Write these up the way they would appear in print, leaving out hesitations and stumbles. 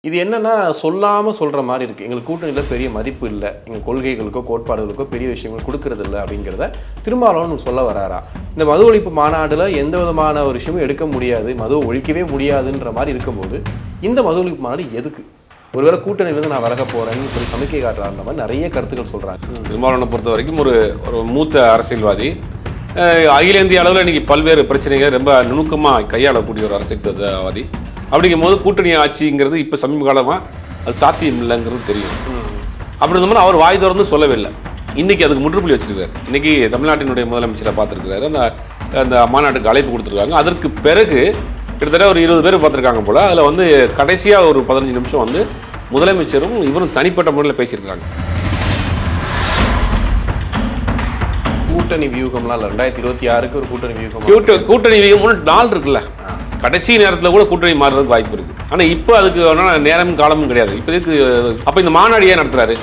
இது என்னன்னா சொல்லாமல் சொல்கிற மாதிரி இருக்குது. எங்களுக்கு கூட்டணியில் பெரிய மதிப்பு இல்லை, எங்கள் கொள்கைகளுக்கோ கோட்பாடுகளுக்கோ பெரிய விஷயங்கள் கொடுக்கறது இல்லை அப்படிங்கிறத திருமாவளவன் சொல்ல வராரா? இந்த மது ஒழிப்பு மாநாடில் எந்த விதமான ஒரு விஷயமும் எடுக்க முடியாது, மதுவை ஒழிக்கவே முடியாதுன்ற மாதிரி இருக்கும்போது இந்த மது ஒழிப்பு மாநாடு எதுக்கு? ஒருவேளை கூட்டணியிலேருந்து நான் விலக போகிறேன்னு சொல்லி சமிக்கை காட்டுறாருன்ற மாதிரி நிறைய கருத்துக்கள் சொல்கிறாங்க. திருமாவளவனை பொறுத்த வரைக்கும் ஒரு மூத்த அரசியல்வாதி, அகில இந்திய அளவில் இன்றைக்கி பல்வேறு பிரச்சனைகள் ரொம்ப நுணுக்கமாக கையாளக்கூடிய ஒரு அரசியல்வாதி. அப்படிங்கும் போது கூட்டணி ஆட்சிங்கிறது இப்போ சமீப காலமாக அது சாத்தியம் இல்லைங்கிறது தெரியும். அப்படி இருந்தோம்னா அவர் வாய் திறந்து சொல்லவே இல்லை. இன்றைக்கி அதுக்கு முற்றுப்புள்ளி வச்சிருக்காரு. இன்றைக்கி தமிழ்நாட்டினுடைய முதலமைச்சரை பார்த்துருக்கிறாரு. அந்த மாநாட்டுக்கு அழைப்பு கொடுத்துருக்காங்க. அதற்கு பிறகு கிட்டத்தட்ட ஒரு 20 பேர் பார்த்துருக்காங்க போல். அதில் கடைசியாக ஒரு 15 நிமிஷம் முதலமைச்சரும் இவரும் தனிப்பட்ட முறையில் பேசியிருக்கிறாங்க. கூட்டணி வியூகம்லாம் இல்லை, 2026க்கு ஒரு கூட்டணி வியூகம் நாள் இருக்குல்ல, கடைசி நேரத்தில் கூட கூட்டணி மாறுறதுக்கு வாய்ப்பு இருக்குது. ஆனால் இப்போ அதுக்கு நேரமும் காலமும் கிடையாது. இப்போதைக்கு அப்போ இந்த மாநாடு ஏன் நடத்துகிறாரு?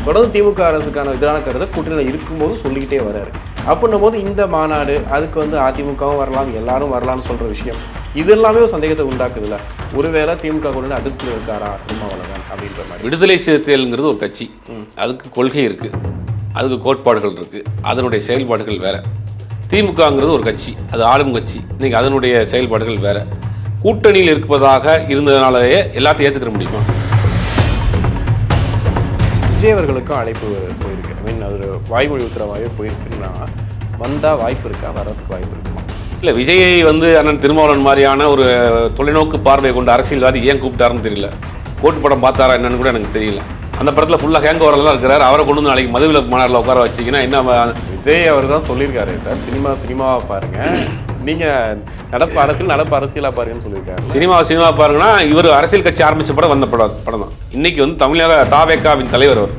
தொடர்ந்து திமுக அரசுக்கான எதிரான கருத்தை கூட்டணியில் இருக்கும்போது சொல்லிக்கிட்டே வர்றாரு. அப்படின்னும் போது இந்த மாநாடு அதுக்கு அதிமுகவும் வரலாம், எல்லாரும் வரலாம்னு சொல்கிற விஷயம் இது எல்லாமே ஒரு சந்தேகத்தை உண்டாக்குதுல்ல. ஒருவேளை திமுக கூட அதிருப்தியில் இருக்காரா திருமாவளவன் அப்படின்ற மாதிரி. விடுதலை சிறுத்தைகள்ங்கிறது ஒரு கட்சி, அதுக்கு கொள்கை இருக்குது, அதுக்கு கோட்பாடுகள் இருக்குது, அதனுடைய செயல்பாடுகள் வேறு. திமுகங்கிறது ஒரு கட்சி, அது ஆளும் கட்சி, இன்றைக்கி அதனுடைய செயல்பாடுகள் வேறு. கூட்டணியில் இருப்பதாக இருந்ததுனாலேயே எல்லாத்தையும் ஏற்றுக்கிற முடியுமா? விஜய் அவர்களுக்கும் அழைப்பு போயிருக்கு. அது ஒரு வாய்மொழி உத்தரவாகவே போயிருக்குன்னா வந்தால் வாய்ப்பு இருக்கா, வர்றதுக்கு வாய்ப்பு இருக்குமா? இல்லை, விஜயை அண்ணன் திருமாவளவன் மாதிரியான ஒரு தொலைநோக்கு பார்வை கொண்ட அரசியல்வாதி ஏன் கூப்பிட்டாருன்னு தெரியல. கோட்டு படம் பார்த்தாரா என்னன்னு கூட எனக்கு தெரியல. அந்த படத்தில் ஃபுல்லாக ஹேங் ஓவரில் தான் இருக்கிறார். அவரை கொண்டு நாளைக்கு மதுவிலக்கு மாநாட்டில் உட்கார வச்சிங்கன்னா என்ன? விஜய் அவர் தான் சொல்லியிருக்காரு, சார் சினிமாவாக பாருங்கள், நீங்கள் நடப்பு அரசியலாக பாருங்கன்னு சொல்லியிருக்காரு. சினிமா பாருங்கன்னா இவர் அரசியல் கட்சி ஆரம்பித்த படம் வந்த படம் தான். இன்னைக்கு தமிழக தாவேகாவின் தலைவர் அவர்.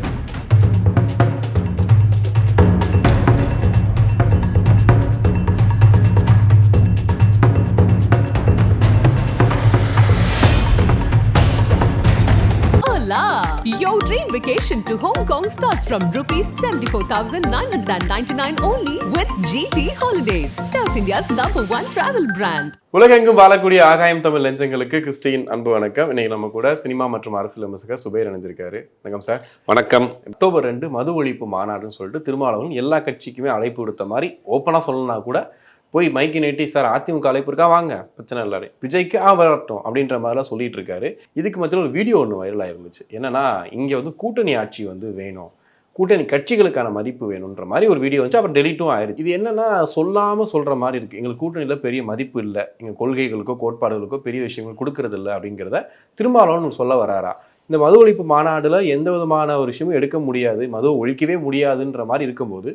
Your dream vacation to Hong Kong starts from rupees 74,999 only with GT Holidays, South India's #1 travel brand. உலகெங்கும் வாழக்கூடிய ஆகாயம் தமிழ் நெஞ்சங்களுக்கு கிறிஸ்டியின் அன்பு வணக்கம். இன்னைக்கு நம்ம கூட சினிமா மற்றும் அரசியல் விமர்சகர் சுபைர் இணைஞ்சிருக்காரு. வணக்கம் சார். வணக்கம். அக்டோபர் 2 மது ஒழிப்பு மாநாடுன்னு சொல்லிட்டு திருமாவளவன் எல்லா கட்சிக்குமே அழைப்பு கொடுத்த மாதிரி ஓப்பனாக சொல்லணும்னா கூட போய் மைக்கி நீட்டி, சார் அதிமுக அழைப்பு இருக்கா, வாங்க, பிரச்சனை இல்லாரு, விஜய்க்கு வரட்டும் அப்படின்ற மாதிரிலாம் சொல்லிட்டு இருக்காரு. இதுக்கு மத்தியில் ஒரு வீடியோ ஒன்று வைரலாக இருந்துச்சு. என்னன்னா, இங்கே கூட்டணி ஆட்சி வேணும், கூட்டணி கட்சிகளுக்கான மதிப்பு வேணுன்ற மாதிரி ஒரு வீடியோ வந்துச்சு. அப்புறம் டெலிட்டும் ஆயிடுச்சு. இது என்னன்னா சொல்லாமல் சொல்கிற மாதிரி இருக்குது. எங்களுக்கு கூட்டணியில் பெரிய மதிப்பு இல்லை, எங்கள் கொள்கைகளுக்கோ கோட்பாடுகளுக்கோ பெரிய விஷயங்கள் கொடுக்கறது இல்லை அப்படிங்கிறத திருமாவளவன் சொல்ல வராரா? இந்த மது ஒழிப்பு மாநாடில் எந்த விதமான ஒரு விஷயமும் எடுக்க முடியாது, மதுவை ஒழிக்கவே முடியாதுன்ற மாதிரி இருக்கும்போது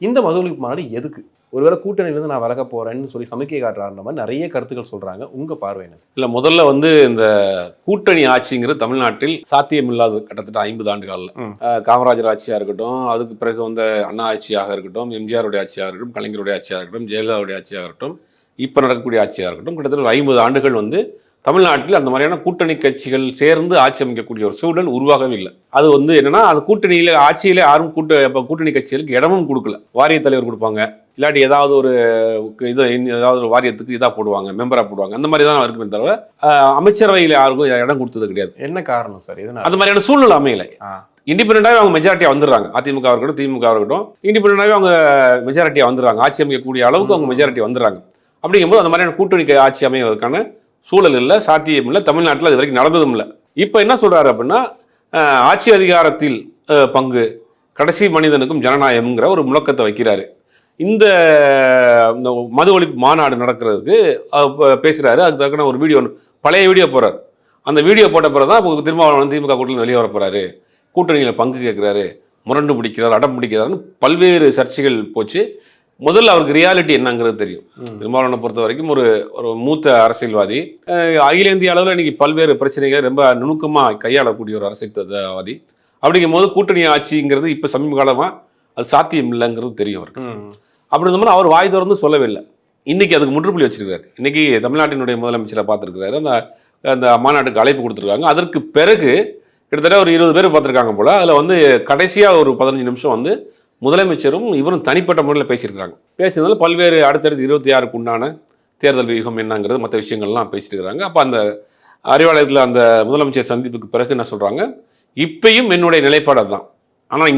இந்த மது ஒழிப்பு மாநாடு எதுக்கு? ஒருவேளை கூட்டணியிலேருந்து நான் விலக போகிறேன்னு சொல்லி சமிக்கை காட்டுறாருன்ற மாதிரி நிறைய கருத்துக்கள் சொல்கிறாங்க. உங்கள் பார்வை என்ன? இல்லை, முதல்ல இந்த கூட்டணி ஆட்சிங்கிறது தமிழ்நாட்டில் சாத்தியமில்லாத கிட்டத்தட்ட 50 ஆண்டுகளில் காமராஜர் ஆட்சியாக இருக்கட்டும், அதுக்கு பிறகு அண்ணா ஆட்சியாக இருக்கட்டும், எம்ஜிஆருடைய ஆட்சியாக இருக்கட்டும், கலைஞருடைய ஆட்சியாக இருக்கட்டும், ஜெயலலிதாவுடைய ஆட்சியாக இருக்கட்டும், இப்போ நடக்கக்கூடிய ஆட்சியாக இருக்கட்டும், கிட்டத்தட்ட 50 ஆண்டுகள் தமிழ்நாட்டில் அந்த மாதிரியான கூட்டணி கட்சிகள் சேர்ந்து ஆட்சி அமைக்கக்கூடிய ஒரு சூழல் உருவாகவே இல்லை. அது என்னன்னா, அது கூட்டணியில் ஆட்சியிலே யாரும் கூட்டணி கட்சிகளுக்கு இடமும் கொடுக்கல. வாரிய தலைவர் கொடுப்பாங்க, இல்லாட்டி ஏதாவது ஒரு வாரியத்துக்கு இதாக போடுவாங்க, மெம்பராக போடுவாங்க, அந்த மாதிரி தான் இருக்குமே தவிர அமைச்சரவையில் யாருக்கும் இடம் கொடுத்தது கிடையாது. என்ன காரணம் சார்? அந்த மாதிரியான சூழ்நிலை அமையலை. இண்டிபெண்டாகவே அவங்க மெஜாரிட்டியாக வந்துடுறாங்க. அதிமுக இருக்கட்டும், திமுக இருக்கட்டும், இண்டிபெண்டாகவே அவங்க மெஜாரிட்டியாக வந்துடுறாங்க. ஆட்சி அமைக்கக்கூடிய அளவுக்கு அவங்க மெஜாரிட்டி வந்துடுறாங்க. அப்படிங்கும்போது அந்த மாதிரியான கூட்டணி ஆட்சி அமைவதற்கான சூழல் இல்லை, சாத்தியம் இல்லை. தமிழ்நாட்டில் அது வரைக்கும் நடந்ததும் இல்லை. இப்போ என்ன சொல்கிறாரு அப்படின்னா, ஆட்சி அதிகாரத்தில் பங்கு, கடைசி மனிதனுக்கும் ஜனநாயகம்ங்கிற ஒரு முழக்கத்தை வைக்கிறாரு. இந்த மது ஒழிப்பு மாநாடு நடக்கிறதுக்கு பேசுகிறாரு. அதுக்கு தக்கன ஒரு வீடியோ, பழைய வீடியோ போகிறார். அந்த வீடியோ போட்ட பிறகு தான் திருமாவளவன் திமுக கூட்டணியில் வெளியே வர போகிறாரு, கூட்டணியில் பங்கு கேட்குறாரு, முரண்டு பிடிக்கிறார், அடம் பிடிக்கிறாருன்னு பல்வேறு சர்ச்சைகள் போச்சு. முதல்ல அவருக்கு ரியாலிட்டி என்னங்கிறது தெரியும். திருமாவளவனை பொறுத்த வரைக்கும் ஒரு மூத்த அரசியல்வாதி, அகில இந்திய அளவில் இன்றைக்கி பல்வேறு பிரச்சனைகள் ரொம்ப நுணுக்கமாக கையாளக்கூடிய ஒரு அரசியல்வாதி. அப்படிங்கும் போது கூட்டணி ஆட்சிங்கிறது இப்போ சமீப காலமாக அது சாத்தியம் இல்லைங்கிறது தெரியும் அவருக்கு. அப்படி இருந்தோம்னா அவர் வாய் திறந்து சொல்லவே இல்லை. இன்றைக்கி அதுக்கு முற்றுப்புள்ளி வச்சிருக்காரு. இன்றைக்கி தமிழ்நாட்டினுடைய முதலமைச்சரை பார்த்துருக்கிறாரு. அந்த மாநாட்டுக்கு அழைப்பு கொடுத்துருக்காங்க. அதற்கு பிறகு கிட்டத்தட்ட ஒரு 20 பேர் பார்த்துருக்காங்க போல். அதில் கடைசியாக ஒரு 15 நிமிஷம் முதலமைச்சரும் இவரும் தனிப்பட்ட முறையில் பேசியிருக்கிறாங்க. பேசுனதால பல்வேறு அடுத்தடுத்து 26க்கு உண்டான தேர்தல் வியூகம் என்னங்கிறது மற்ற விஷயங்கள்லாம் பேசிட்டு இருக்கிறாங்க. அப்போ அந்த அறிவாலயத்தில் அந்த முதலமைச்சர் சந்திப்புக்கு பிறகு என்ன சொல்கிறாங்க, இப்பயும் என்னுடைய நிலைப்பாடு அதுதான். ஆனால்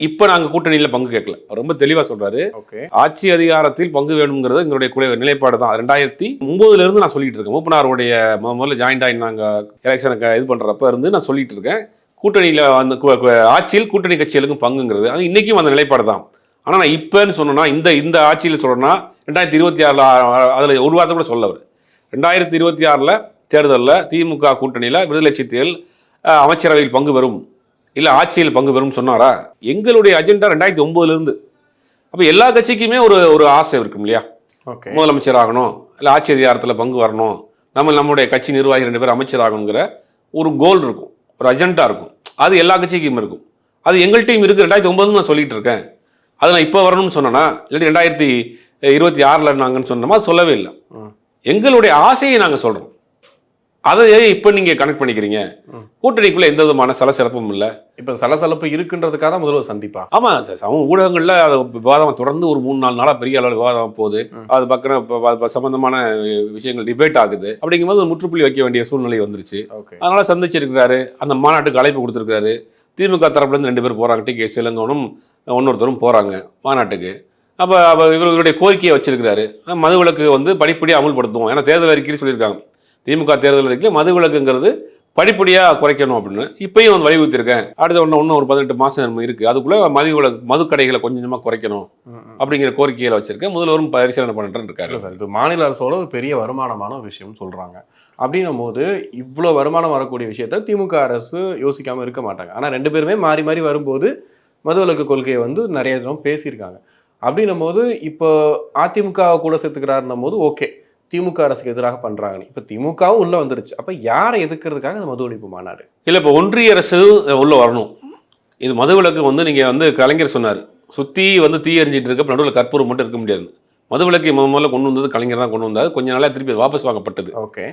இப்போ நாங்கள் கூட்டணியில் பங்கு கேட்கல. ரொம்ப தெளிவாக சொல்கிறாரு. ஓகே, ஆட்சி அதிகாரத்தில் பங்கு வேணுங்கிறது எங்களுடைய நிலைப்பாடு தான். 2009 நான் சொல்லிட்டு இருக்கேன். மூப்பனாருடைய முதல்ல ஜாயிண்ட் ஆகி நாங்கள் எலெக்ஷனுக்கு இது பண்ணுறப்ப இருந்து நான் சொல்லிட்டு இருக்கேன், கூட்டணியில் அந்த ஆட்சியில் கூட்டணி கட்சிகளுக்கும் பங்குங்கிறது அது இன்றைக்கும் அந்த நிலைப்பாடு தான். ஆனால் நான் இப்போன்னு சொன்னோன்னா இந்த ஆட்சியில் சொல்லணும்னா 2026 அதில் ஒரு வார்த்தை கூட சொல்லவர். 2026 தேர்தலில் திமுக கூட்டணியில் விடுதலை சிறுத்தைகள் அமைச்சரவையில் பங்கு பெறும், இல்லை ஆட்சியில் பங்கு பெறும் சொன்னாரா? எங்களுடைய அஜெண்டா 2009 அப்போ எல்லா கட்சிக்குமே ஒரு ஆசை இருக்கும் இல்லையா? ஓகே, முதலமைச்சர் ஆகணும், இல்லை ஆட்சி அதிகாரத்தில் பங்கு வரணும், நம்முடைய கட்சி நிர்வாகி 2 பேர் அமைச்சர் ஆகணுங்கிற ஒரு கோல் இருக்கும், ஒரு அஜெண்டா இருக்கும். அது எல்லா கட்சிக்கும் இருக்கும். அது எங்கள்கிட்டையும் இருக்குது. 2009 நான் சொல்லிட்டு இருக்கேன். அது நான் இப்போ வரணும்னு சொன்னேன்னா, இல்லாட்டி 2026 நாங்கன்னு சொன்னோமா? அது சொல்லவே இல்லை. எங்களுடைய ஆசையை நாங்கள் சொல்கிறோம். அதை இப்போ நீங்கள் கனெக்ட் பண்ணிக்கிறீங்க. கூட்டணிக்குள்ளே எந்த விதமான சலசலப்பும் இல்லை. இப்போ சலசலப்பு இருக்குன்றதுக்காக தான் முதல்வர் சந்திப்பா? ஆமாம் சார், அவங்க ஊடகங்களில் அது விவாதம் தொடர்ந்து ஒரு 3-4 நாளாக பெரிய அளவில் விவாதம் போகுது. அது பக்கம் சம்பந்தமான விஷயங்கள் டிபேட் ஆகுது. அப்படிங்கும்போது முற்றுப்புள்ளி வைக்க வேண்டிய சூழ்நிலை வந்துருச்சு. அதனால சந்திச்சிருக்கிறாரு. அந்த மாநாட்டுக்கு அழைப்பு கொடுத்துருக்காரு. திமுக தரப்புலேருந்து 2 பேர் போகிறாங்க. டி.கே. இளங்கோவனும் இன்னொருத்தரும் போகிறாங்க மாநாட்டுக்கு. அப்போ இவருடைய கோரிக்கையை வச்சிருக்கிறாரு. மதுவிலக்கு படிப்படியாக அமல்படுத்துவோம். ஏன்னா தேர்தல் அறிக்கையில் சொல்லியிருக்காங்க, திமுக தேர்தல் அறிக்கையில் மதுவிலக்குங்கிறது படிப்படியாக குறைக்கணும் அப்படின்னு. இப்பயும் வலியுறுத்திருக்கேன். அடுத்த இன்னும் ஒரு 18 மாதம் இருக்குது. அதுக்குள்ளே மதுக்கடைகளை கொஞ்சமாக குறைக்கணும் அப்படிங்கிற கோரிக்கையில் வச்சிருக்கேன். முதல்வரும் பரிசீலனை பண்ணிட்டு இருக்காரு. சார், இது மாநில அரசோட ஒரு பெரிய வருமானமான ஒரு விஷயம் சொல்கிறாங்க. அப்படின்னும் போது இவ்வளோ வருமானம் வரக்கூடிய விஷயத்த திமுக அரசு யோசிக்காமல் இருக்க மாட்டாங்க. ஆனால் 2 பேருமே மாறி மாறி வரும்போது மதுவிலக்கு கொள்கையை நிறைய தினம் பேசியிருக்காங்க. அப்படின்னும் போது இப்போ அதிமுக கூட சேர்த்துக்கிறாருன்னும் போது ஓகே, திமுக அரசுக்கு எதிராக பண்றாங்க. இப்ப திமுகவும் உள்ள வந்துருச்சு. அப்ப யாரை எதிர்க்கிறதுக்காக இந்த மது ஒழிப்பு மாநாடு? இல்ல, இப்போ ஒன்றிய அரசு உள்ள வரணும். இது மதுவிலக்கு நீங்க கலைஞர் சொன்னார், சுத்தி தீ எறிஞ்சிட்டு இருக்க நடுவில் கற்பூரம் மட்டும் இருக்க முடியாது. மதுவிலக்கு முதல்ல கொண்டு வந்தது கலைஞர் தான் கொண்டு வந்தாரு. கொஞ்ச நாளா திருப்பி வாபஸ் வாங்கப்பட்டது. ஓகே,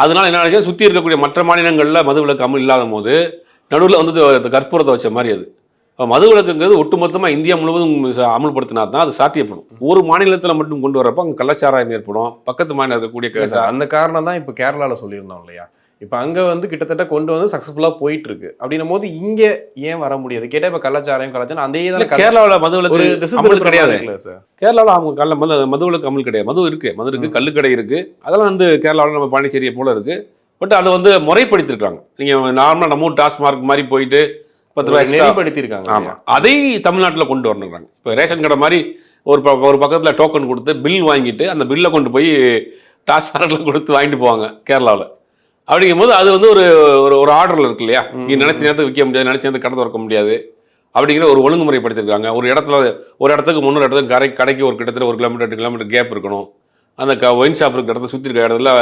அதனால என்ன ஆச்சு, சுத்தி இருக்கக்கூடிய மற்ற மாநிலங்கள்ல மதுவிலக்கு அமல் இல்லாத போது நடுவில் கற்பூரத்தை வச்ச மாதிரி அது. மதுவிலக்குங்கிறது ஒட்டுமொத்தமாக இந்தியா முழுவதும் அமல்படுத்தினா தான் அது சாத்தியப்படும். ஒரு மாநிலத்தில் மட்டும் கொண்டு வரப்போ அங்கே கள்ளச்சாராயம் ஏற்படும். பக்கத்து மாநிலம் இருக்கக்கூடிய அந்த காரணம் தான் இப்போ கேரளாவில் சொல்லியிருந்தோம் இல்லையா? இப்போ அங்கே கிட்டத்தட்ட கொண்டு சக்ஸஸ்ஃபுல்லாக போயிட்டு இருக்கு. அப்படின்னும் போது இங்கே ஏன் வர முடியாது கேட்டால் இப்போ கள்ளச்சாராயம் அதே தான். கேரளாவில் மதுவிலக்கு அமல் கிடையாது சார். கேரளாவில் அவங்க மதுவிலக்கு அமல் கிடையாது. மது இருக்கு, கள்ளுக்கடை இருக்கு. அதெல்லாம் கேரளாவில் நம்ம பாண்டிச்சேரியை போல இருக்கு. பட் அதை முறைப்படுத்திருக்காங்க. நீங்கள் நார்மலாக நம்ம டாஸ்மார்க் மாதிரி போயிட்டு 10 ரூபாய் நெறிப்படுத்திருக்காங்க. ஆமாம், அதை தமிழ்நாட்டில் கொண்டு வரணுங்கிறாங்க. இப்போ ரேஷன் கடை மாதிரி ஒரு பக்கத்தில் டோக்கன் கொடுத்து பில் வாங்கிட்டு அந்த பில்லை கொண்டு போய் டாஸ்மார்க்கில் கொடுத்து வாங்கிட்டு போவாங்க கேரளாவில். அப்படிங்கும்போது அது ஒரு ஆர்டரில் இருக்கு இல்லையா? நீ நினச்ச நேரத்துக்கு விற்க முடியாது, நினச்ச நேரத்துக்கு கடை திறக்க முடியாது அப்படிங்கிற ஒரு ஒழுங்குமுறைப்படுத்திருக்காங்க. ஒரு இடத்துக்கு முன்னொரு இடத்துக்கு கடைக்கு கிட்டத்தட்ட 1 கிலோமீட்டர் 2 கிலோமீட்டர் கேப் இருக்கணும். அந்த ஒயின் ஷாப் இருக்கிற இடத்துல சுற்றி இருக்கிற இடத்துல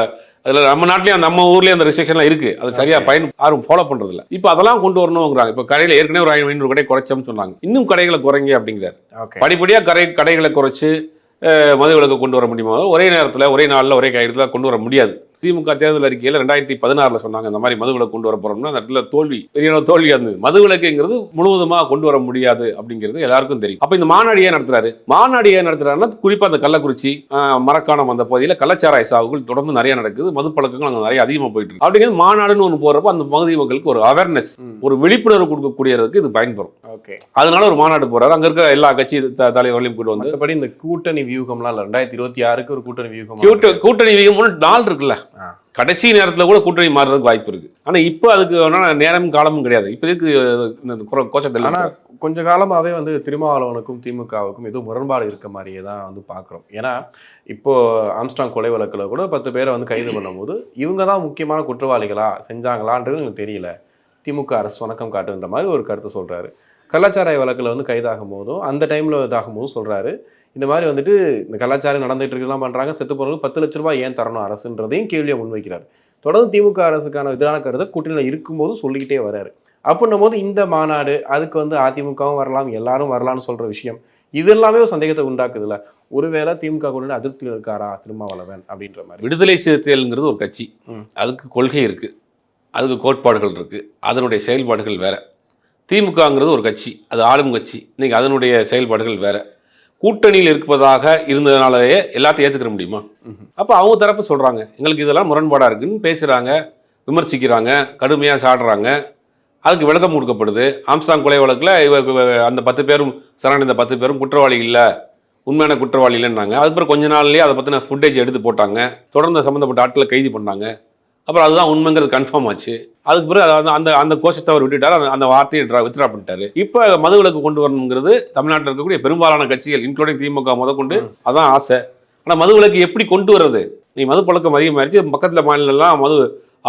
அதில் நம்ம நாட்டிலேயும் நம்ம ஊர்லேயும் அந்த ரெஸ்ட்ரிக்ஷன்லாம் இருக்குது. அது சரியாக யாரும் ஃபாலோ பண்ணுறதில்ல. இப்போ அதெல்லாம் கொண்டு வரணுங்கிறாங்க. இப்போ கடையில் ஏற்கனவே ஒரு 500 கடை குறைச்சோம்னு சொன்னாங்க. இன்னும் கடைகளை குறைங்க அப்படிங்கிறார். படிப்படியாக கடைகளை குறைச்சி மதுவிலக்கு கொண்டு வர முடியுமா? ஒரே நேரத்தில் ஒரே நாளில் ஒரே கையெழுத்தில் கொண்டு வர முடியாது. திமுக தேர்தல் அறிக்கையில் 2016 சொன்னாங்க இந்த மாதிரி மதுவிலக்கு கொண்டு வர போறோம்னா அந்த இடத்துல பெரிய தோல்வியாக இருந்தது. மதுவிலக்குங்கிறது முழுவதுமாக கொண்டு வர முடியாது அப்படிங்கிறது எல்லாருக்கும் தெரியும். அப்போ இந்த மாநாடு ஏன் நடத்துறாருன்னா குறிப்பாக அந்த கள்ளக்குறிச்சி மரக்காணம் அந்த பகுதியில் கள்ளச்சாராய சாகுகள் தொடர்ந்து நிறைய நடக்குது. மது பழக்கங்கள் அங்கே நிறைய அதிகமாக போயிட்டு இருக்கு. அப்படிங்கிறது மாநாடுன்னு ஒன்று போறப்போ அந்த பகுதி மக்களுக்கு ஒரு அவேர்னஸ், ஒரு விழிப்புணர்வு கொடுக்கக்கூடியதுக்கு இது பயன்படும். அதனால ஒரு மாநாடு போறாரு. அங்க இருக்க எல்லா கட்சி தலைவர்களையும் கூட்டு வந்து மற்றபடி இந்த கூட்டணி வியூகம்லாம் இல்லை. 2026 ஒரு கூட்டணி வியூகம் நாள் இருக்குல்ல, கடைசி நேரத்தில் கூட கூட்டணி மாறுறதுக்கு வாய்ப்பு இருக்கு. ஆனா இப்போ அதுக்கு நேரமும் காலமும் கிடையாது. இப்போ இதுக்கு கோச்சத்தில். ஆனா கொஞ்ச காலமாவே திருமாவளவனுக்கும் திமுகவுக்கும் ஏதோ முரண்பாடு இருக்க மாதிரியே தான் பார்க்குறோம். ஏன்னா இப்போ ஆம்ஸ்ட்ராங் கொலை வழக்கில் கூட 10 பேரை கைது பண்ணும்போது இவங்க தான் முக்கியமான குற்றவாளிகளா செஞ்சாங்களான்றது எனக்கு தெரியல, திமுக அரசு வணக்கம் காட்டுன்ற மாதிரி ஒரு கருத்தை சொல்றாரு. கள்ளச்சாராய வழக்கில் கைதாகும் போதும் அந்த டைமில் இதாகும் போதும் சொல்கிறாரு, இந்த மாதிரி இந்த கலாச்சாரம் நடந்துகிட்டு இருக்குலாம் பண்ணுறாங்க, செத்து போகிறவங்களுக்கு 10 லட்ச ரூபாய் ஏன் தரணும் அரசுன்றதையும் கேள்வியை முன்வைக்கிறார். தொடர்ந்து திமுக அரசுக்கான எதிரான கருத்தை கூட்டணியில் இருக்கும்போது சொல்லிக்கிட்டே வர்றாரு. அப்படின்னும் போது இந்த மாநாடு அதுக்கு அதிமுகவும் வரலாம், எல்லாரும் வரலாம்னு சொல்கிற விஷயம் இது எல்லாமே ஒரு சந்தேகத்தை உண்டாக்குதுல்ல. ஒருவேளை திமுக கூட அதிருப்தியில் இருக்காரா திருமாவளவன் அப்படின்ற மாதிரி. விடுதலை சிறுத்தைகள்ங்கிறது ஒரு கட்சி, அதுக்கு கொள்கை இருக்குது, அதுக்கு கோட்பாடுகள் இருக்குது, அதனுடைய செயல்பாடுகள் வேறு. திமுகங்கிறது ஒரு கட்சி, அது ஆளும் கட்சி, இன்னைக்கு அதனுடைய செயல்பாடுகள் வேறு. கூட்டணியில் இருப்பதாக இருந்ததுனாலயே எல்லாத்தையும் ஏற்றுக்கிற முடியுமா? அப்போ அவங்க தரப்பு சொல்கிறாங்க எங்களுக்கு இதெல்லாம் முரண்பாடாக இருக்குன்னு பேசுகிறாங்க, விமர்சிக்கிறாங்க, கடுமையாக சாடுறாங்க. அதுக்கு விளக்கம் கொடுக்கப்படுது. ஆம்ஸ்டாங் கொலை வழக்கில் அந்த 10 பேரும் சரணடைந்த 10 பேரும் குற்றவாளி இல்லை, உண்மையான குற்றவாளி இல்லைன்னாங்க. அதுக்கப்புறம் கொஞ்ச நாள்லேயே அதை பற்றின ஃபுட்டேஜ் எடுத்து போட்டாங்க. தொடர்ந்து சம்மந்தப்பட்ட ஆட்களை கைது பண்ணாங்க. அப்புறம் அதுதான் உண்மைங்கிறது கன்ஃபார்ம் ஆச்சு. அதுக்கு பிறகு அதாவது அந்த கோஷத்தை அவர் விட்டுட்டார், அந்த வார்த்தையை வித்ரா பண்ணிட்டாரு. இப்போ மதுவிலக்கு கொண்டு வரணுங்கிறது தமிழ்நாட்டில் இருக்கக்கூடிய பெரும்பாலான கட்சிகள் இன்க்ளூடிங் திமுக முதற்கொண்டு அதான் ஆசை. ஆனால் மதுவிலக்கு எப்படி கொண்டு வர்றது? நீ மது பழக்கம் அதிகமாகிடுச்சு, பக்கத்தில் மாநிலம்லாம் மது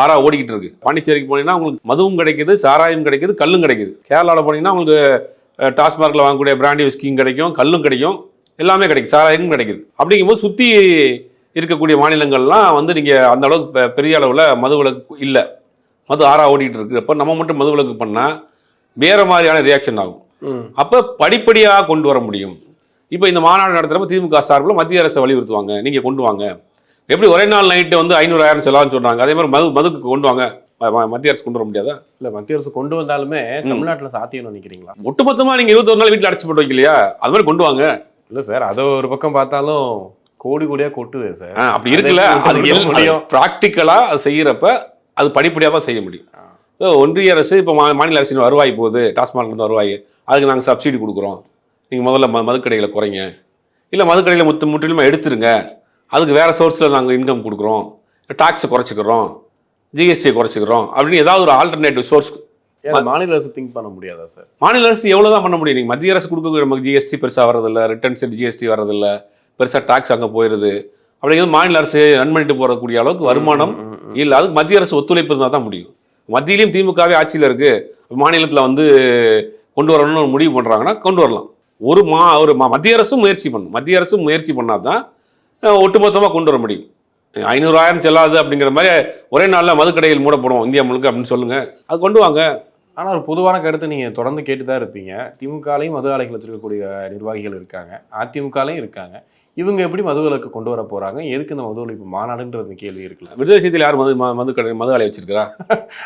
ஆறா ஓடிக்கிட்டு இருக்கு. பாண்டிச்சேரிக்கு போனீங்கன்னா உங்களுக்கு மதுவும் கிடைக்குது, சாராயம் கிடைக்குது, கல்லும் கிடைக்குது. கேரளாவில் போனீங்கன்னா உங்களுக்கு டாஸ்மார்க்கில் வாங்கக்கூடிய பிராண்டி விஸ்கியும் கிடைக்கும், கல்லும் கிடைக்கும், எல்லாமே கிடைக்கும், சாராயமும் கிடைக்குது. அப்படிங்கும்போது சுற்றி இருக்கக்கூடிய மாநிலங்கள்லாம் வந்து நீங்கள் அந்த அளவுக்கு பெரிய அளவில் மதுவிலக்கு இல்லை, மது ஆறா ஓடிட்டு இருக்கு. அப்போ நம்ம மட்டும் மதுவிலக்கு பண்ணால் வேற மாதிரியான ரியாக்ஷன் ஆகும். அப்போ படிப்படியாக கொண்டு வர முடியும். இப்போ இந்த மாநாடு நடத்துகிறப்ப திமுக சார்பில் மத்திய அரசை வலியுறுத்துவாங்க, நீங்கள் கொண்டு வாங்க. எப்படி ஒரே நாள் நைட்டு வந்து 500,000 செலவான்னு சொல்கிறாங்க, அதே மாதிரி மதுக்கு கொண்டு வாங்க. மத்திய அரசு கொண்டு வர முடியாதா? இல்லை, மத்திய அரசு கொண்டு வந்தாலுமே தமிழ்நாட்டில் சாத்தியம்னு நினைக்கிறீங்களா? ஒட்டுமொத்தமாக நீங்கள் 21 நாள் வீட்டில் அடைச்சி போட்டு வைக்கலையா? அது மாதிரி கொண்டு வாங்க. இல்லை சார், அதை ஒரு பக்கம் பார்த்தாலும் கோடியாக கொட்டுது சார். அப்படி இருக்குல்ல, அது ப்ராக்டிக்கலாக அது செய்கிறப்ப அது படிப்படியாக தான் செய்ய முடியும். ஒன்றிய அரசு இப்போ மாநில அரசின் வருவாய் போகுது, டாஸ்மாக் இருந்து வருவாய், அதுக்கு நாங்கள் சப்சிடி கொடுக்குறோம், நீங்கள் முதல்ல மதுக்கடைகளை குறைங்க, இல்லை மதுக்கடையில் முற்றிலுமா எடுத்துருங்க, அதுக்கு வேறு சோர்ஸில் நாங்கள் இன்கம் கொடுக்குறோம், டாக்ஸை குறைச்சிக்கிறோம், ஜிஎஸ்டியை குறைச்சிக்கிறோம் அப்படின்னு ஏதாவது ஒரு ஆல்டர்னேட்டிவ் சோர்ஸ் மாநில அரசு திங்க் பண்ண முடியாதா சார்? மாநில அரசு எவ்வளோ தான் பண்ண முடியும்? நீங்கள் மத்திய அரசு கொடுக்க நமக்கு ஜிஎஸ்டி பெருசாக வரதில்லை, ரிட்டர்ன்ஸ் ஜிஎஸ்டி வரதில்லை, பெருசாக டாக்ஸ் அங்கே போயிடுது. அப்படிங்கிறது மாநில அரசு ரன் பண்ணிட்டு போகக்கூடிய அளவுக்கு வருமானம் இல்லை. அதுக்கு மத்திய அரசு ஒத்துழைப்பு இருந்தால் தான் முடியும். மத்தியிலையும் திமுகவே ஆட்சியில் இருக்குது, மாநிலத்தில் வந்து கொண்டு வரணும்னு முடிவு பண்ணுறாங்கன்னா கொண்டு வரலாம். ஒரு மத்திய அரசும் முயற்சி பண்ணணும். மத்திய அரசும் முயற்சி பண்ணால் தான் ஒட்டுமொத்தமாக கொண்டு வர முடியும். 500,000 செல்லாது அப்படிங்கிற மாதிரி ஒரே நாளில் மதுக்கடைகள் மூடப்படும் இந்தியா முழுக்க அப்படின்னு சொல்லுங்கள், அது கொண்டு வாங்க. ஆனால் ஒரு பொதுவான கருத்து நீங்கள் தொடர்ந்து கேட்டு தான் இருப்பீங்க. திமுகலையும் மது ஆலைகள் வச்சிருக்கக்கூடிய நிர்வாகிகள் இருக்காங்க, அதிமுகலையும் இருக்காங்க. இவங்க எப்படி மதுவிலக்கு கொண்டு வர போகிறாங்க? எதுக்கு இந்த மது ஒழிப்பு மாநாடுன்றது கேள்வி இருக்குல்ல. விடுதலை விஷயத்தில் யார் மது ஆலை வச்சிருக்கிறா?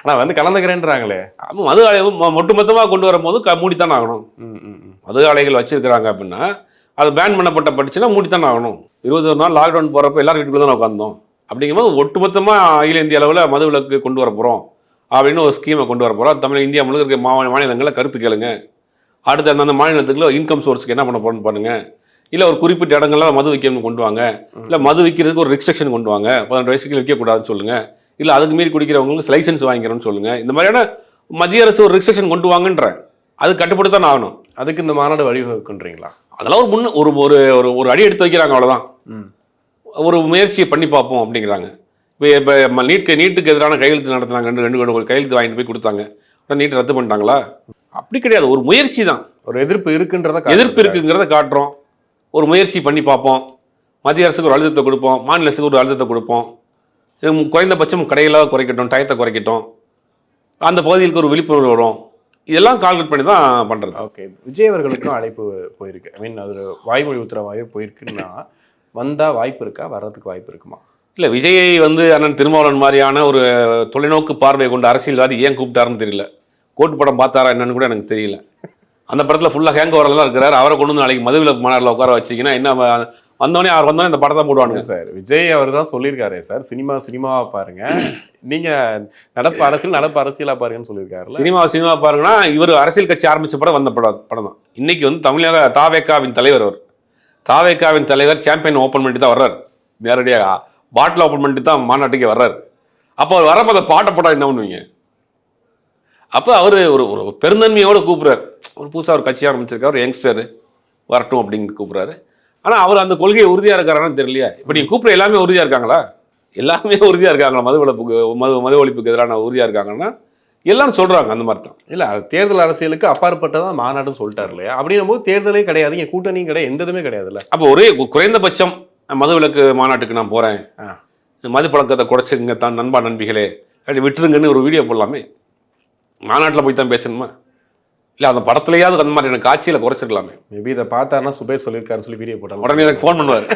ஆனால் வந்து கலந்துக்கிறேன்றாங்களே. அப்போ மது ஆலை ஒட்டுமொத்தமாக கொண்டு வரும்போது மூடித்தானே ஆகணும். மது ஆலைகள் வச்சிருக்கிறாங்க அப்படின்னா அது பேன் பண்ணப்பட்டுச்சுன்னா மூடித்தானே ஆகணும். 21 நாள் லாக்டவுன் போகிறப்ப எல்லாரும் வீட்டுக்குள்ள தான் உட்காந்தோம். அப்படிங்கும்போது ஒட்டுமொத்தமாக அகில இந்திய அளவில் மது விலக்கு கொண்டு வர போகிறோம் அப்படின்னு ஒரு ஸ்கீமை கொண்டு வர போகிறோம். இந்தியா முழுக்க இருக்க மாநிலங்களில் கருத்து கேளுங்க. அடுத்து அந்த மாநிலத்துக்குள்ள இன்கம் சோர்ஸுக்கு என்ன பண்ண போகணும்னு பாருங்க. இல்லை ஒரு குறிப்பிட்ட இடங்கள்ல மது விற்கணும்னு கொண்டு வாங்க, இல்லை மது விற்கிறதுக்கு ஒரு ரெஸ்ட்ரிக்ஷன் கொண்டு வாங்க, 18 வயசுக்கு விற்கக்கூடாதுன்னு சொல்லுங்கள், இல்லை அதுக்கு மீறி குடிக்கிறவங்களுக்கு லைசன்ஸ் வாங்கிக்கிறோன்னு சொல்லுங்கள். இந்த மாதிரியான மத்திய அரசு ஒரு ரெஸ்ட்ரிக்ஷன் கொண்டு வாங்கன்ற அது கட்டுப்படுத்தான் ஆகணும். அதுக்கு இந்த மாநாடு வழிவகுக்குன்றீங்களா? அதெல்லாம் ஒரு ஒரு அடி எடுத்து வைக்கிறாங்க, அவ்வளோதான். ஒரு முயற்சியை பண்ணி பார்ப்போம் அப்படிங்கிறாங்க. இப்போ நீட்டுக்கு எதிரான கையெழுத்து நடத்தினாங்க, ரெண்டு கையெழுத்து வாங்கிட்டு போய் கொடுத்தாங்க, நீட் ரத்து பண்ணிட்டாங்களா? அப்படி கிடையாது, ஒரு முயற்சி தான். ஒரு எதிர்ப்பு இருக்குங்கிறத காட்டுறோம். ஒரு முயற்சி பண்ணி பார்ப்போம், மத்திய அரசுக்கு ஒரு அழுத்தத்தை கொடுப்போம், மாநில அரசுக்கு ஒரு அழுத்தத்தை கொடுப்போம். குறைந்தபட்சம் கடைகளாக குறைக்கட்டும், டயத்தை குறைக்கட்டும், அந்த பகுதிகளுக்கு ஒரு விழிப்புணர்வு வரும். இதெல்லாம் கால்குலேட் பண்ணி தான் பண்ணுறது. ஓகே, விஜய் அவர்களுக்கும் அழைப்பு போயிருக்கு. ஐ மீன் அது வாய்மொழி உத்தரவாகவே போயிருக்குன்னா வந்தால் வாய்ப்பு இருக்கா, வர்றதுக்கு வாய்ப்பு இருக்குமா? இல்லை, விஜயை வந்து அண்ணன் திருமாவளவன் மாதிரியான ஒரு தொலைநோக்கு பார்வை கொண்ட அரசியல்வாதி ஏன் கூப்பிட்டாருன்னு தெரியல. கோட்டு படம் பார்த்தாரா என்னன்னு கூட எனக்கு தெரியல. அந்த படத்தில் ஃபுல்லாக ஹேங் ஓவரில் தான் இருக்கிறார். அவரை கொண்டு வந்து நாளைக்கு மதுவிலக்கு மாநாட்டில் உட்கார வச்சிங்கன்னா என்ன வந்தோடனே இந்த படத்தை போடுவானுங்க சார். விஜய் அவர் தான் சொல்லியிருக்காரு சார், சினிமாவா பாருங்க, நீங்கள் நடப்பு அரசியலாக பாருங்கன்னு சொல்லியிருக்காரு. சினிமா பாருங்கன்னா இவர் அரசியல் கட்சி ஆரம்பித்த படம் வந்த படம் தான். இன்னைக்கு வந்து தமிழக தாவேக்காவின் தலைவர், அவர் தாவேக்காவின் தலைவர் சாம்பியன் ஓப்பன் பண்ணிட்டு தான் வர்றார். நேரடியாக பாட்டில் ஓப்பன் பண்ணிட்டு தான் மாநாட்டுக்கே வர்றாரு. அப்போ அவர் வரப்போ அந்த பாட்டை போட்டால் என்ன பண்ணுவீங்க? அப்போ அவர் ஒரு பெருந்தன்மையோடு கூப்பிட்றாரு. ஒரு புதுசாக ஒரு கட்சி ஆரம்பிச்சிருக்காரு, ஒரு யங்ஸ்டர் வரட்டும் அப்படின்னு கூப்பிட்றாரு. ஆனால் அவர் அந்த கொள்கையை உறுதியாக இருக்காரான்னு தெரியலையா? இப்போ நீங்கள் கூப்பிட்ற எல்லாமே உறுதியாக இருக்காங்களா? எல்லாமே உறுதியாக இருக்காங்களா? மது ஒழிப்புக்கு எதிரான உறுதியாக இருக்காங்கன்னா எல்லாரும் சொல்கிறாங்க அந்த மாதிரி தான். இல்லை, தேர்தல் அரசியலுக்கு அப்பாற்பட்டதான் மாநாடுன்னு சொல்லிட்டார் இல்லையா? அப்படின்னும் போது தேர்தலே கிடையாது, இங்கே கூட்டணியும் கிடையாது, எந்ததுமே கிடையாதுல்ல. அப்போ ஒரே குறைந்தபட்சம் மதுவிலக்கு மாநாட்டுக்கு நான் போகிறேன், மது பழக்கத்தை குறைச்சிங்க தான் நண்பா நண்பிகளே அப்படி விட்டுருங்கன்னு ஒரு வீடியோ போடலாமே. மாநாட்டில் போய் தான் பேசணுமா? இல்லை அந்த படத்துலையாவது அந்த மாதிரி எனக்கு காட்சியில் குறைச்சிருக்கலாமே. மேபி இதை பார்த்தாருன்னா சுபேர் சொல்லியிருக்காருன்னு சொல்லி வீடியோ போட்டாங்க, உடனே எனக்கு ஃபோன் பண்ணுவார்.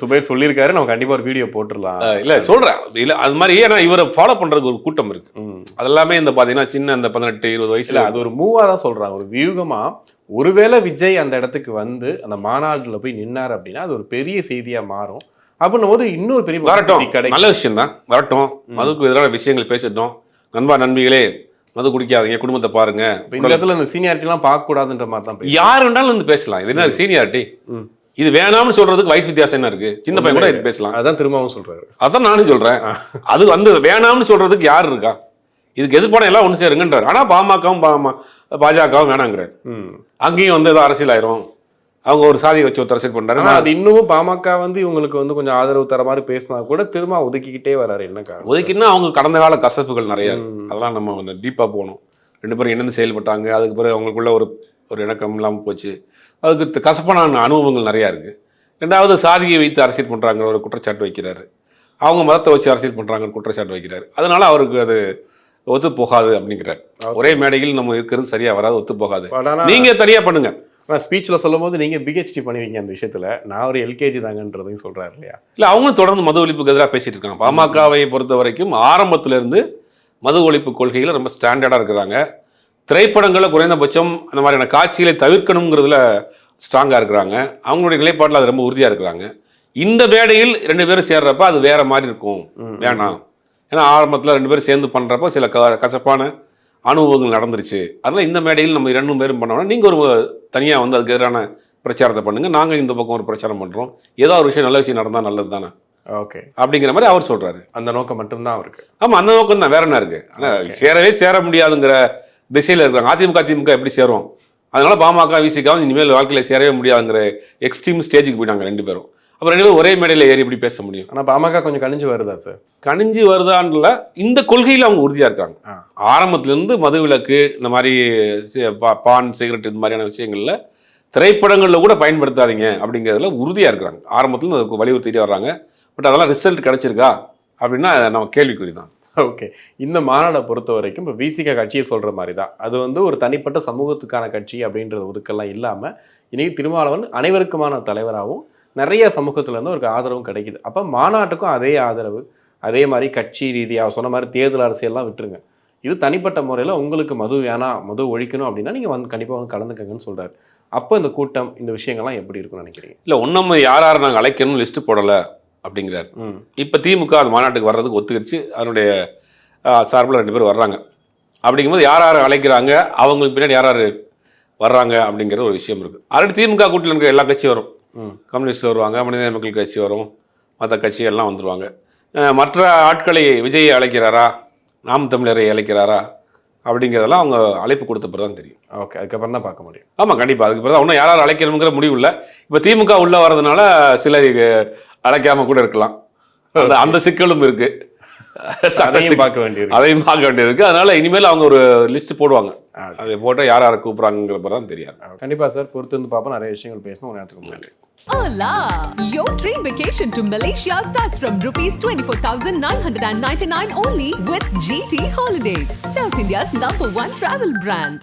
சுபேர் சொல்லியிருக்காரு, நம்ம கண்டிப்பாக ஒரு வீடியோ போட்டுடலாம். இல்லை சொல்கிறேன், இல்லை அது மாதிரி. ஏன்னா இவரை ஃபாலோ பண்ணுறதுக்கு ஒரு கூட்டம் இருக்குது. அதெல்லாமே இந்த பார்த்தீங்கன்னா சின்ன அந்த 18-20 வயசுல அது ஒரு மூவாக தான் சொல்கிறாங்க, ஒரு வியூகமாக ஒருவேளை விஜய் அந்த இடத்துக்கு வந்து அந்த மாநாடுல போய் நின்னார் அப்படின்னா அது ஒரு பெரிய செய்தியா மாறும். அப்படின்னும் போது இன்னொரு பெரிய வரட்டும், கிடைக்கும். நல்ல விஷயம் தான், வரட்டும். மதுக்கு எதிரான விஷயங்கள் பேசிட்டோம். நண்பா நண்பிகளே, மது குடிக்காதீங்க, குடும்பத்தை பாருங்க. இந்த இடத்துல இந்த சீனியாரிட்டி எல்லாம் பார்க்க கூடாதுன்ற மாதிரி தான் யாரு வேணாலும் வந்து பேசலாம். இது என்ன சீனியாரிட்டி? இது வேணாம்னு சொல்றதுக்கு வயசு வித்தியாசம் என்ன இருக்கு? சின்ன பையன் கூட இது பேசலாம். அதான் திரும்பவும் சொல்றாரு. அதான் நானும் சொல்றேன். அது வந்து வேணாம்னு சொல்றதுக்கு யாரு இருக்கா? இதுக்கு எதிர்ப்பான எல்லாம் ஒண்ணு சேருங்கன்றாரு. ஆனா பாஜகவும் வேணாங்கிறாரு. அங்கேயும் வந்து ஏதோ அரசியல் ஆயிரும், அவங்க ஒரு சாதியை வச்சு ஒருத்தர் அரசியல் பண்றாரு. அது இன்னமும் பாமக வந்து இவங்களுக்கு வந்து கொஞ்சம் ஆதரவு தர மாதிரி பேசினா கூட திரும்ப ஒதுக்கிக்கிட்டே வராரு. என்ன காரணம்? ஒதுக்கினா அவங்க கடந்த கால கசப்புகள் நிறைய, அதெல்லாம் நம்ம வந்து டீப்பா போகணும். 2 பேரும் இணைந்து செயல்பட்டாங்க, அதுக்கு பிறகு அவங்களுக்குள்ள ஒரு இணக்கம் இல்லாமல் போச்சு. அதுக்கு கசப்பான அனுபவங்கள் நிறையா இருக்கு. 2வது சாதியை வைத்து அரசியல் பண்றாங்க ஒரு குற்றச்சாட்டு வைக்கிறாரு. அவங்க மதத்தை வச்சு அரசியல் பண்றாங்க குற்றச்சாட்டு வைக்கிறாரு. அதனால அவருக்கு அது ஒத்து போகாது அப்படிங்கிறார். ஒரே மேடையில் நம்ம இருக்கிறது சரியா வராது, ஒத்து போகாது, நீங்க தனியா பண்ணுங்க. ஸ்பீச்ல சொல்லும் போது நீங்க பிஹெச்டி பண்ணுவீங்க அந்த விஷயத்துல, நான் ஒரு எல்கேஜி தாங்கன்றதையும் சொல்றாரு இல்லையா? இல்ல, அவங்களும் தொடர்ந்து மது ஒழிப்புக்கு எதிராக பேசிட்டு இருக்காங்க. பாமகவை பொறுத்த வரைக்கும் ஆரம்பத்துல இருந்து மது ஒழிப்பு கொள்கைகளை ரொம்ப ஸ்டாண்டர்டா இருக்கிறாங்க. திரைப்படங்களை குறைந்தபட்சம் அந்த மாதிரியான காட்சிகளை தவிர்க்கணுங்கிறதுல ஸ்ட்ராங்கா இருக்கிறாங்க. அவங்களுடைய நிலைப்பாட்டில் அது ரொம்ப உறுதியா இருக்கிறாங்க. இந்த மேடையில் 2 பேரும் சேர்றப்ப அது வேற மாதிரி இருக்கும், வேணாம். ஏன்னா ஆரம்பத்தில் 2 பேரும் சேர்ந்து பண்றப்ப சில கசப்பான அனுபவங்கள் நடந்துருச்சு. அதனால இந்த மேடையில் நம்ம 2 பேரும் பண்ணோம்னா நீங்க ஒரு தனியா வந்து அதுக்கு எதிரான பிரச்சாரத்தை பண்ணுங்க, நாங்க இந்த பக்கம் ஒரு பிரச்சாரம் பண்றோம், ஏதோ ஒரு விஷயம் நல்ல விஷயம் நடந்தா நல்லது தானே, ஓகே, அப்படிங்கிற மாதிரி அவர் சொல்றாரு. அந்த நோக்கம் மட்டும்தான் அவருக்கு. ஆமா, அந்த நோக்கம் தான், வேற என்ன இருக்கு? ஆனா சேர முடியாதுங்கிற திசையில இருக்காங்க. திமுக எப்படி சேரும்? அதனால பாமக விசிகாவும் இனிமேல் வாழ்க்கையில சேரவே முடியாதுங்கிற எக்ஸ்ட்ரீம் ஸ்டேஜுக்கு போயிட்டாங்க 2 பேரும். அப்புறம் 2 பேரும் ஒரே மேடையில் ஏறி எப்படி பேச முடியும்? ஆனா பாமக கொஞ்சம் கணிஞ்சு வருதா சார்? கணிஞ்சு வருதான்ல, இந்த கொள்கையில் அவங்க உறுதியா இருக்காங்க. ஆரம்பத்துல இருந்து மது விலக்கு, இந்த மாதிரி பான் சிகரெட் இது மாதிரியான விஷயங்கள்ல திரைப்படங்கள்ல கூட பயன்படுத்தாதீங்க அப்படிங்கிறதுல உறுதியா இருக்கிறாங்க. ஆரம்பத்துல இருந்து அதுக்கு வலியுறுத்திட்டே வர்றாங்க. பட் அதெல்லாம் ரிசல்ட் கிடைச்சிருக்கா அப்படின்னா நம்ம கேள்விக்குறி தான். ஓகே, இந்த மாநாடை பொறுத்த வரைக்கும் இப்போ விசிக கட்சியை சொல்ற மாதிரி தான், அது வந்து ஒரு தனிப்பட்ட சமூகத்துக்கான கட்சி அப்படின்றது ஒதுக்கெல்லாம் இல்லாம இன்னைக்கு திருமாவளவன் அனைவருக்குமான தலைவராகவும் நிறைய சமூகத்துல இருந்து ஒரு ஆதரவும் கிடைக்குது. அப்ப மாநாட்டுக்கும் அதே ஆதரவு, அதே மாதிரி கட்சி ரீதியாக சொன்ன மாதிரி தேர்தல் அரசியல்லாம் விட்டுருங்க, இது தனிப்பட்ட முறையில் உங்களுக்கு மது வேணாம், மது ஒழிக்கணும் அப்படின்னா நீங்கள் வந்து கண்டிப்பாக வந்து கலந்துக்கங்கன்னு சொல்கிறாரு. அப்போ இந்த கூட்டம், இந்த விஷயங்கள்லாம் எப்படி இருக்குன்னு நினைக்கிறீங்க? இல்லை, ஒன்றும் யார் நாங்கள் அழைக்கணும்னு லிஸ்ட்டு போடலை அப்படிங்கிறார். இப்போ திமுக அந்த மாநாட்டுக்கு வர்றதுக்கு ஒத்துக்கிடுச்சு, அதனுடைய சார்பில் 2 பேர் வர்றாங்க. அப்படிங்கும்போது யார் அழைக்கிறாங்க, அவங்களுக்கு பின்னாடி யார் வர்றாங்க அப்படிங்கிற ஒரு விஷயம் இருக்குது. ஆல்ரெடி திமுக கூட்டத்தில் இருக்கிற எல்லா கட்சியும் வரும், கம்யூனிஸ்ட் வருவாங்க, மனித மக்கள் கட்சி வரும், மற்ற கட்சிகள்லாம் வந்துடுவாங்க. மற்ற ஆட்களை விஜயை அழைக்கிறாரா, நாம் தமிழரை அழைக்கிறாரா அப்படிங்கிறதெல்லாம் அவங்க அழைப்பு கொடுத்த பிறகு தான் தெரியும். ஓகே, அதுக்கப்புறம் தான் பார்க்க முடியும். ஆமாம், கண்டிப்பாக. அதுக்கு பிறகு ஒன்றும் யார் அழைக்கணுங்கிற முடிவு இல்லை. இப்போ திமுக உள்ளே வர்றதுனால சிலர் அழைக்காமல் கூட இருக்கலாம், அந்த சிக்கலும் இருக்குது. அதையும் பார்க்க வேண்டியது இருக்கு. அதனால இனிமேல் அவங்க ஒரு லிஸ்ட் போடுவாங்க, அதை போட்டால் யார் யாரை கூப்பிட்றாங்கிற பிறகு தான் தெரியாது. கண்டிப்பாக சார், பொறுத்து வந்து பார்ப்போம். நிறைய விஷயங்கள் பேசணும். ஒரு நேரத்துக்கு முன்னாடி Hola! Your dream vacation to Malaysia starts from ₹24,999 only with GT Holidays, South India's #1 travel brand.